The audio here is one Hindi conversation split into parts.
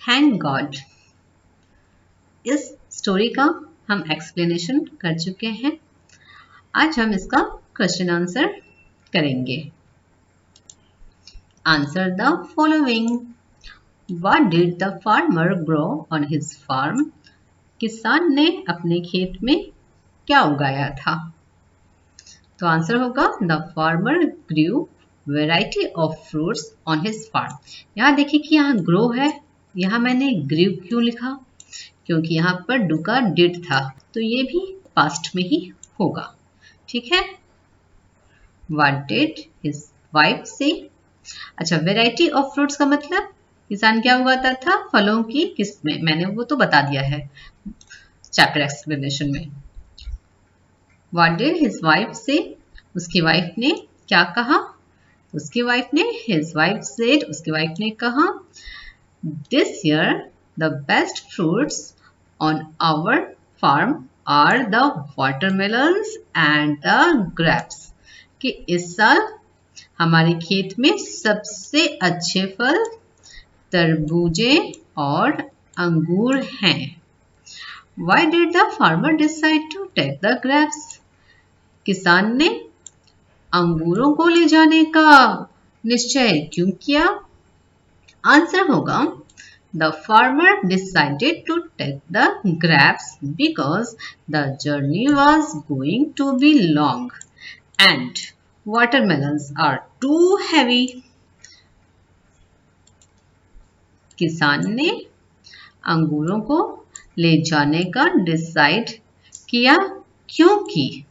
Thank God. इस स्टोरी का हम एक्सप्लेनेशन कर चुके हैं। आज हम इसका क्वेश्चन आंसर करेंगे। Answer the following. What did the farmer grow on his farm? किसान ने अपने खेत में क्या उगाया था? तो आंसर होगा the farmer grew variety of fruits on his farm. यहाँ देखिए कि यहाँ ग्रो है, यहाँ मैंने ग्रू क्यों लिखा? क्योंकि यहाँ पर डू का डिड था, तो ये भी पास्ट में ही होगा। ठीक है। What did his wife say? अच्छा, वेराइटी ऑफ फ्रूट्स का मतलब किसान क्या उगाता था? फलों की किस्में। मैंने वो तो बता दिया है चैप्टर एक्सप्लेनेशन में। What did his wife say? उसकी वाइफ ने क्या कहा? उसकी वाइफ ने his wife said, उसकी वाइफ ने कहा This year the best fruits on our farm are the watermelons and the grapes. कि इस साल हमारे खेत में सबसे अच्छे फल तरबूजे और अंगूर हैं। Why did the farmer decide to take the grapes? किसान ने अंगूरों को ले जाने का निश्चय क्यों किया? आंसर होगा The farmer decided to take the grapes because the journey was going to be long and watermelons are too heavy. किसान ने अंगूरों को ले जाने का डिसाइड किया क्योंकि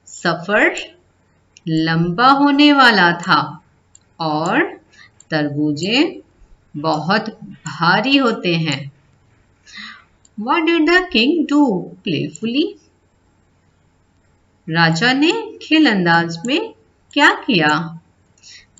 सफर लंबा होने वाला था और तरबूजे बहुत भारी होते हैं। What did the king do playfully? राजा ने खेल अंदाज में क्या किया?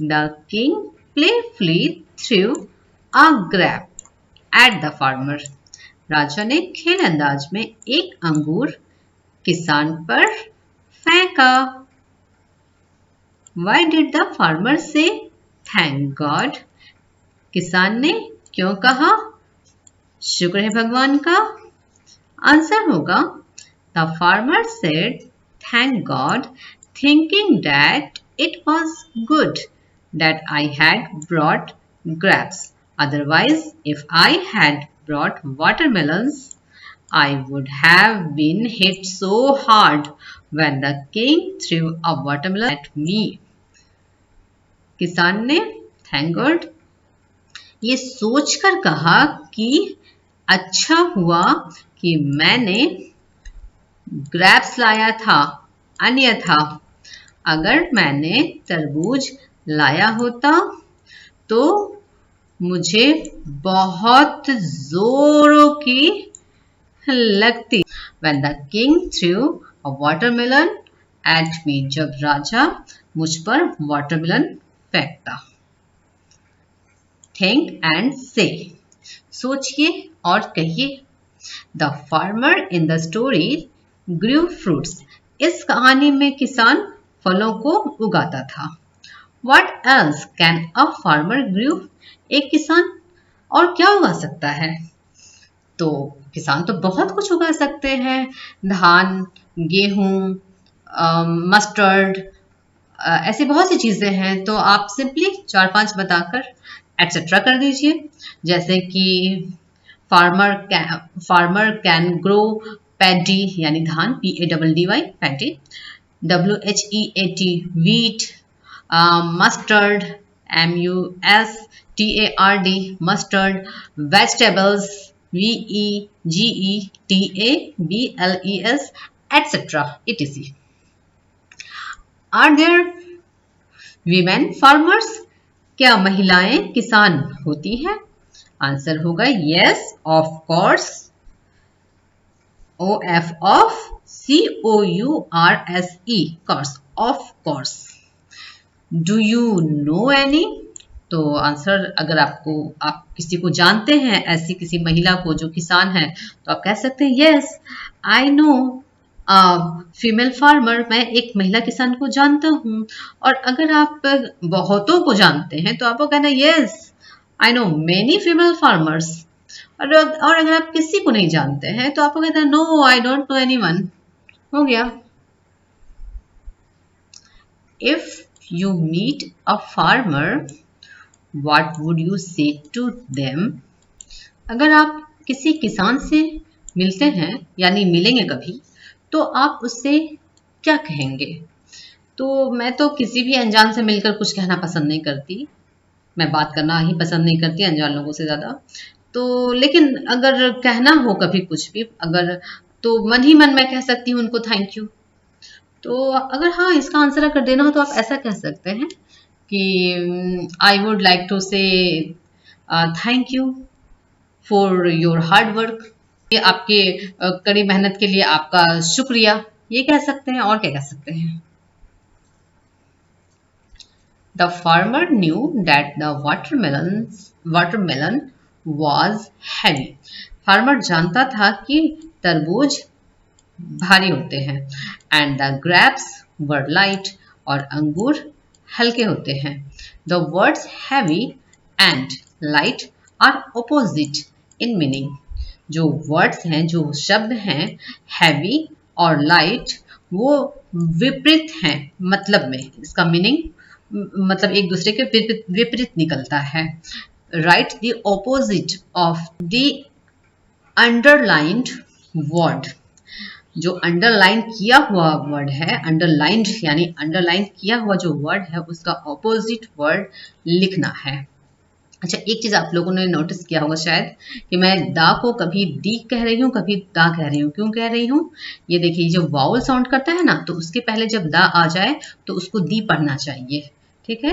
The king playfully threw a grape at the farmer. राजा ने खेल अंदाज में एक अंगूर किसान पर फेंका। Why did the farmer say thank God? किसान ने क्यों कहा शुक्र है भगवान का? आंसर होगा The farmer said thank God thinking that it was good that I had brought grapes. Otherwise, if I had brought watermelons, I would have been hit so hard when the king threw a watermelon at me. किसान ने thank God ये सोचकर कहा कि अच्छा हुआ कि मैंने ग्रेप्स लाया था, अन्यथा अगर मैंने तरबूज लाया होता तो मुझे बहुत जोरों की लगती। When the king threw a watermelon at me, जब राजा मुझ पर वाटरमेलन फेंकता। Think and say. सोचिए और कहिए। The farmer in the story grew fruits. इस कहानी में किसान फलों को उगाता था। What else can a farmer grow? एक किसान और क्या उगा सकता है? तो किसान तो बहुत कुछ उगा सकते हैं। धान, गेहूं, मस्टर्ड, ऐसी बहुत सी चीजें हैं। तो आप सिंपली 4-5 बताकर एटसेट्रा कर दीजिए। जैसे कि फार्मर कैन ग्रो पैडी यानी धान, PADDY paddy, WHEAT wheat, mustard MUSTARD mustard, vegetables VEGETABLES etcetera etc. Are there women farmers? क्या महिलाएं किसान होती हैं? आंसर होगा yes, of course. OF of COURSE course, of course. Do you know any? तो आंसर अगर आप किसी को जानते हैं, ऐसी किसी महिला को जो किसान है, तो आप कह सकते हैं yes, I know female farmer, मैं एक महिला किसान को जानता हूँ। और अगर आप बहुतों को जानते हैं तो आपको कहना yes, I know many female farmers. और अगर आप किसी को नहीं जानते हैं तो आपको कहते हैं no I don't know anyone. हो गया। If you meet a farmer what would you say to them. अगर आप किसी किसान से मिलते हैं यानी मिलेंगे कभी, तो आप उससे क्या कहेंगे? तो मैं तो किसी भी अनजान से मिलकर कुछ कहना पसंद नहीं करती। मैं बात करना ही पसंद नहीं करती अनजान लोगों से ज़्यादा। तो लेकिन अगर कहना हो कभी कुछ भी, अगर, तो मन ही मन मैं कह सकती हूँ उनको थैंक यू। तो अगर हाँ इसका आंसर अगर देना हो तो आप ऐसा कह सकते हैं कि आई वुड लाइक टू से thank you for your hard work. ये आपके कड़ी मेहनत के लिए आपका शुक्रिया, ये कह सकते हैं। और क्या कह सकते हैं? The farmer knew that the watermelon was heavy. Farmer जानता था कि तरबूज भारी होते हैं। And the grapes were light. और अंगूर हल्के होते हैं। The words heavy and light are opposite in meaning. जो वर्ड्स हैं, जो शब्द हैं, हैवी और लाइट, वो विपरीत हैं मतलब में। इसका मीनिंग मतलब एक दूसरे के विपरीत निकलता है। Right the opposite of the underlined word. जो अंडरलाइन किया हुआ वर्ड है, अंडरलाइंड यानी अंडरलाइन किया हुआ जो वर्ड है, उसका ऑपोजिट वर्ड लिखना है। अच्छा, एक चीज आप लोगों ने नोटिस किया होगा शायद कि मैं दा को कभी दी कह रही हूँ, कभी दा कह रही हूँ। क्यों कह रही हूँ? ये देखिए, जो वाउल साउंड करता है ना, तो उसके पहले जब दा आ जाए तो उसको दी पढ़ना चाहिए। ठीक है,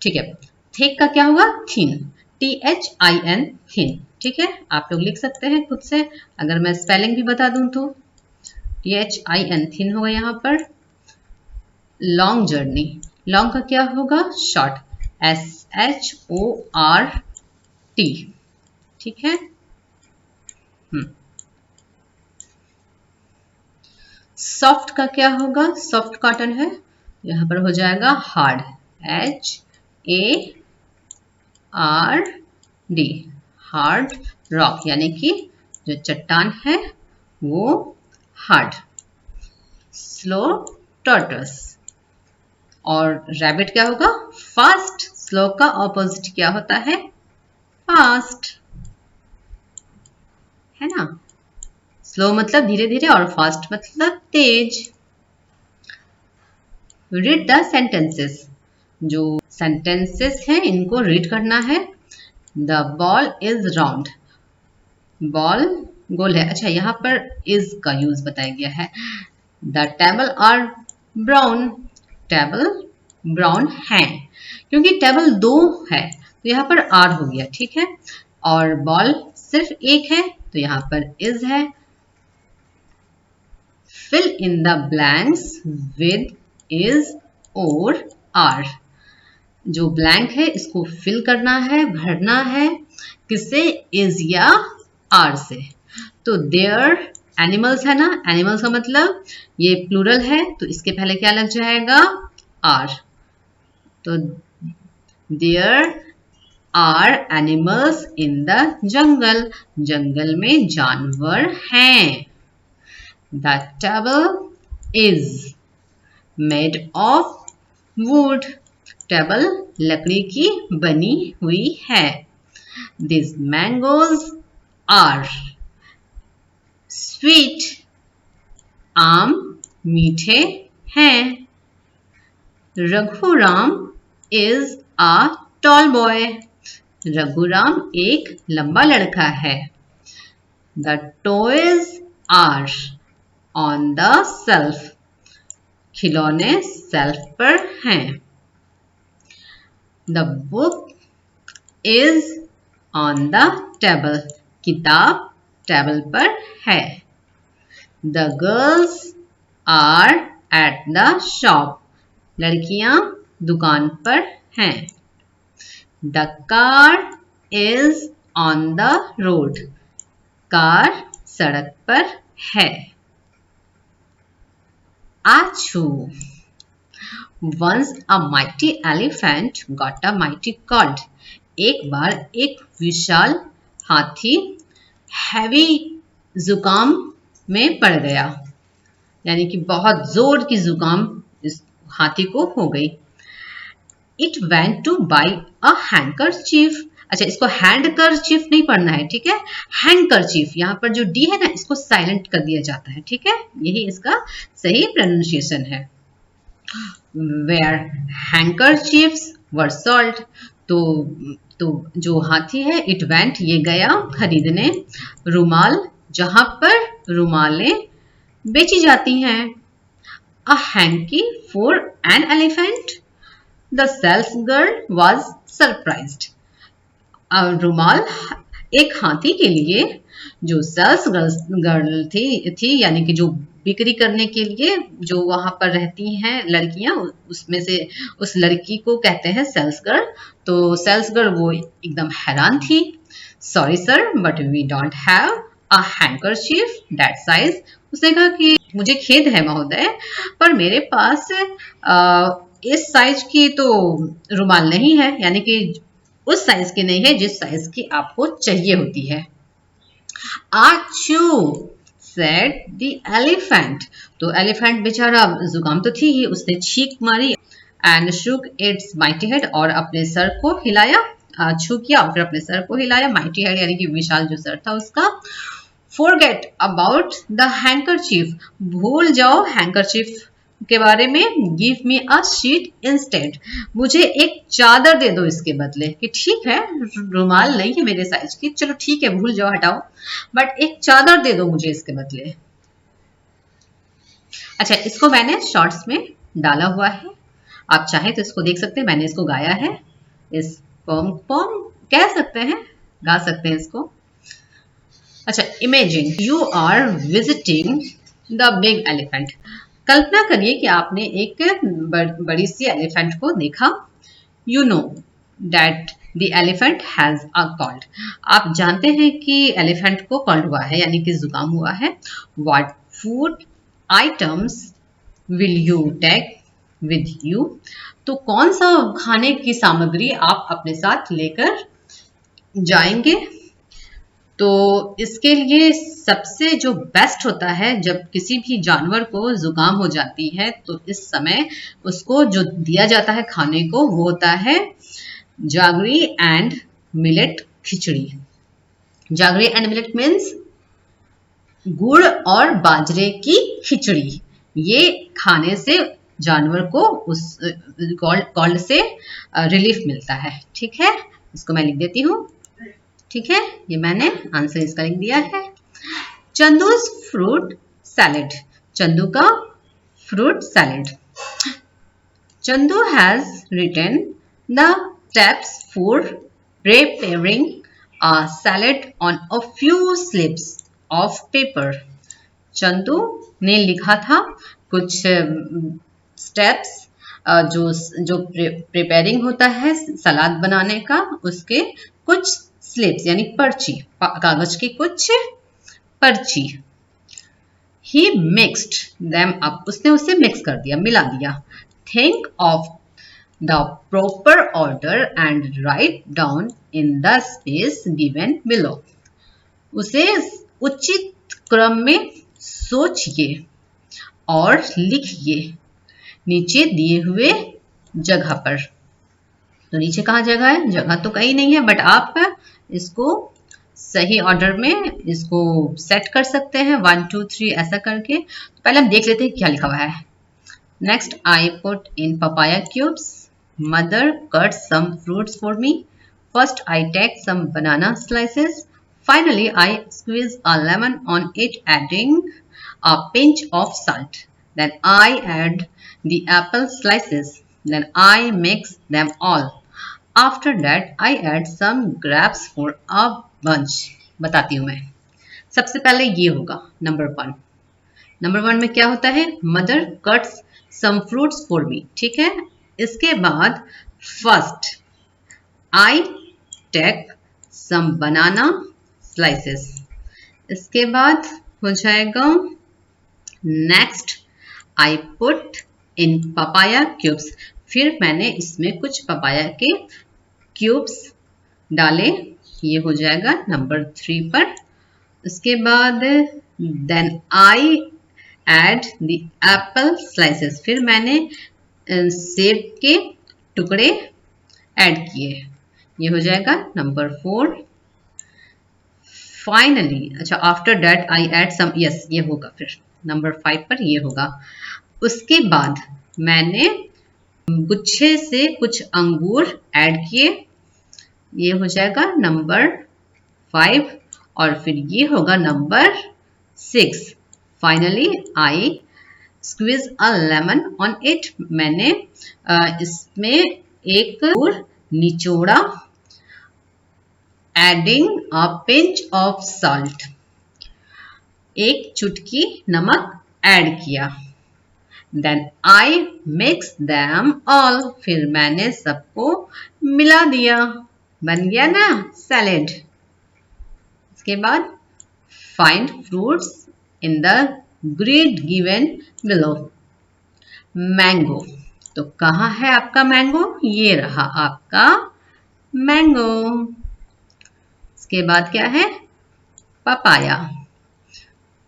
ठीक है। थिक का क्या होगा? Thin, THIN, thin. ठीक है, आप लोग लिख सकते हैं खुद से। अगर मैं स्पेलिंग भी बता दूं तो THIN, थिन होगा यहाँ पर। लॉन्ग जर्नी, लॉन्ग का क्या होगा? Short, SHORT। ठीक है। सॉफ्ट का क्या होगा? सॉफ्ट कॉटन है, यहाँ पर हो जाएगा हार्ड, HARD। हार्ड रॉक यानी कि जो चट्टान है वो हार्ड। स्लो टॉर्टस। और रैबिट क्या होगा? फास्ट। स्लो का ऑपोजिट क्या होता है? फास्ट, है ना। स्लो मतलब धीरे धीरे और फास्ट मतलब तेज। Read the sentences. जो सेंटेंसेस हैं इनको रीड करना है। The ball is round. Ball गोल है। अच्छा, यहाँ पर इज का यूज बताया गया है। The table are brown. Table brown है, क्योंकि टेबल दो है तो यहाँ पर आर हो गया। ठीक है, और बॉल सिर्फ एक है तो यहाँ पर इज है। Fill in the blanks with is और आर। जो ब्लैंक है इसको फिल करना है, भरना है। किससे? इज या आर से। तो देयर एनिमल्स है ना, एनिमल्स का मतलब ये प्लूरल है तो इसके पहले क्या लग जाएगा? आर। तो there are animals in the jungle. जंगल में जानवर हैं। The table is made of wood. Table लकड़ी की बनी हुई है। This mangoes are sweet. आम मीठे हैं। Raghuram is a tall boy. Raghuram एक लंबा लड़का है। The toys are on the shelf. खिलौने शेल्फ पर हैं। The book is on the table. किताब टेबल पर है। The girls are at the shop. लड़कियां दुकान पर हैं। The car is on the road. Car सड़क पर है। आछू। Once a mighty elephant got a mighty cold. एक बार एक विशाल हाथी हैवी जुकाम में पड़ गया, यानी कि बहुत जोर की जुकाम इस हाथी को हो गई। It went two by a handkerchief. अच्छा, इसको हैंडकरचीफ नहीं पढ़ना है, ठीक है, हैंकरचीफ। यहाँ पर जो डी है ना, इसको साइलेंट कर दिया जाता है, ठीक है, यही इसका सही प्रोनाउंसिएशन है। Where handkerchiefs were sold. तो तो जो हाथी है, इट वेंट, ये गया खरीदने, रुमाल, जहां पर रुमालें बेची जाती हैं। A hanky for an elephant. The sales girl was surprised. रुमाल एक हाथी के लिए, जो सेल्स गर्ल थी यानी कि जो बिक्री करने के लिए जो वहां पर रहती हैं लड़कियां, उसमें से उस लड़की को कहते हैं सेल्स गर्ल। तो सेल्स गर्ल वो एकदम हैरान थी। Sorry sir, but we don't have a handkerchief that size. उसने कहा कि मुझे खेद है महोदय, पर मेरे पास इस साइज की तो रुमाल नहीं है, यानी कि उस साइज की नहीं है जिस साइज की आपको चाहिए होती है। Achoo said the elephant. तो एलिफेंट बेचारा, जुकाम तो थी ही, उसने छींक मारी and shook its mighty head, और अपने सर को हिलाया, छू किया और फिर अपने सर को हिलाया। माइटी हेड यानी कि विशाल जो सर था उसका। Forget about the handkerchief. भूल जाओ हैंकरचीफ के बारे में। Give me a sheet instead. मुझे एक चादर दे दो इसके बदले। कि ठीक है, रुमाल नहीं है मेरे साइज की, चलो ठीक है, भूल जाओ, हटाओ, बट एक चादर दे दो मुझे इसके बदले। अच्छा, इसको मैंने शॉर्ट्स में डाला हुआ है, आप चाहे तो इसको देख सकते हैं, मैंने इसको गाया है। इस पोम कह सकते हैं, गा सकते हैं इसको। अच्छा, imagine you are visiting the big elephant. कल्पना करिए कि आपने एक बड़ी सी एलिफेंट को देखा। You know that the elephant has a cold. आप जानते हैं कि एलिफेंट को कॉल्ड हुआ है, यानी कि जुकाम हुआ है। What food items will you take with you. तो कौन सा खाने की सामग्री आप अपने साथ लेकर जाएंगे। तो इसके लिए सबसे जो बेस्ट होता है, जब किसी भी जानवर को जुकाम हो जाती है तो इस समय उसको जो दिया जाता है खाने को, वो होता है jaggery and millet khichdi. Jaggery and millet means गुड़ और बाजरे की खिचड़ी। ये खाने से जानवर को उस कोल्ड से रिलीफ मिलता है, ठीक है। इसको मैं लिख देती हूँ, ठीक है, ये मैंने आंसर इसका लिख दिया है। Chandu's fruit salad. चंदू का fruit salad. Chandu has written the steps for preparing a salad on a few slips of paper. Chandu ने लिखा था कुछ स्टेप्स, जो जो प्रिपेयरिंग होता है सलाद बनाने का, उसके कुछ स्लिप्स यानी पर्ची, कागज की कुछ पर्ची। ही मिक्स्ड देम अप। उसने उसे मिक्स कर दिया, मिला दिया। Think of the proper order and write down in the space given below. उसे उचित क्रम में सोचिए और लिखिए नीचे दिए हुए जगह पर। तो नीचे कहाँ जगह है, जगह तो कहीं नहीं है, बट आप इसको सही ऑर्डर में इसको सेट कर सकते हैं, 1 2 3 ऐसा करके। तो पहले हम देख लेते हैं क्या लिखा हुआ है। Next, I put in papaya cubes. Mother cut some fruits for me. First I take some banana slices. Finally I squeeze a lemon on it adding a pinch of salt. Then I add the apple slices. Then I mix them all. After that I add some grapes for a bunch. बताती हूँ मैं। सबसे पहले ये होगा नंबर 1। नंबर 1 में क्या होता है, mother cuts some fruits for me, ठीक है। इसके बाद first I take some banana slices. इसके बाद हो जाएगा next I put in papaya cubes. फिर मैंने इसमें कुछ पपाया के क्यूब्स डालें, ये हो जाएगा नंबर 3 पर। उसके बाद then I add the apple slices, फिर मैंने सेब के टुकड़े ऐड किए, ये हो जाएगा नंबर 4। फाइनली, अच्छा after that I add some, yes ये होगा फिर नंबर 5 पर ये होगा। उसके बाद मैंने गुच्छे से कुछ अंगूर ऐड किए, ये हो जाएगा नंबर 5 और फिर ये होगा number 6। Finally I squeeze a lemon on it, मैंने इसमें एक अंगूर निचोड़ा, adding a pinch of salt, एक चुटकी नमक ऐड किया। Then I mix them all, फिर मैंने सबको मिला दिया, बन गया ना सैलेड। इसके बाद find fruits in the grid given below. Mango, तो कहाँ है आपका मैंगो, ये रहा आपका मैंगो। इसके बाद क्या है, पपाया,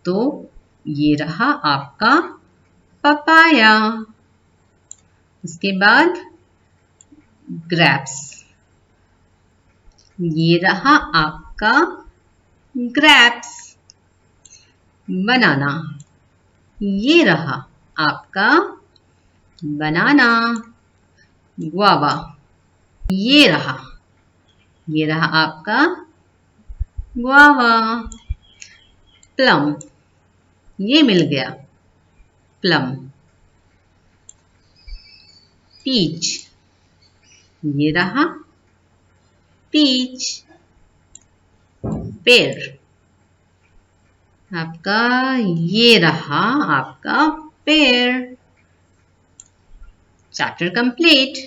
तो ये रहा आपका पपाया। उसके बाद ग्रेप्स, ये रहा आपका ग्रेप्स। बनाना, ये रहा आपका बनाना। गुआवा, ये रहा आपका गुआवा। प्लम, ये मिल गया प्लम। पीच, ये रहा पीच। पेड़ आपका, ये रहा आपका पेड़। Chapter complete.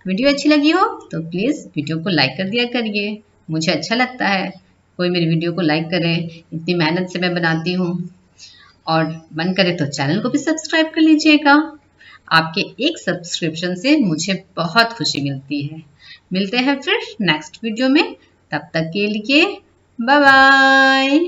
वीडियो अच्छी लगी हो तो प्लीज़ वीडियो को लाइक कर दिया करिए, मुझे अच्छा लगता है कोई मेरी वीडियो को लाइक करे, इतनी मेहनत से मैं बनाती हूँ। और मन करे तो चैनल को भी सब्सक्राइब कर लीजिएगा, आपके एक सब्सक्रिप्शन से मुझे बहुत खुशी मिलती है। मिलते हैं फिर नेक्स्ट वीडियो में, तब तक के लिए बाय बाय।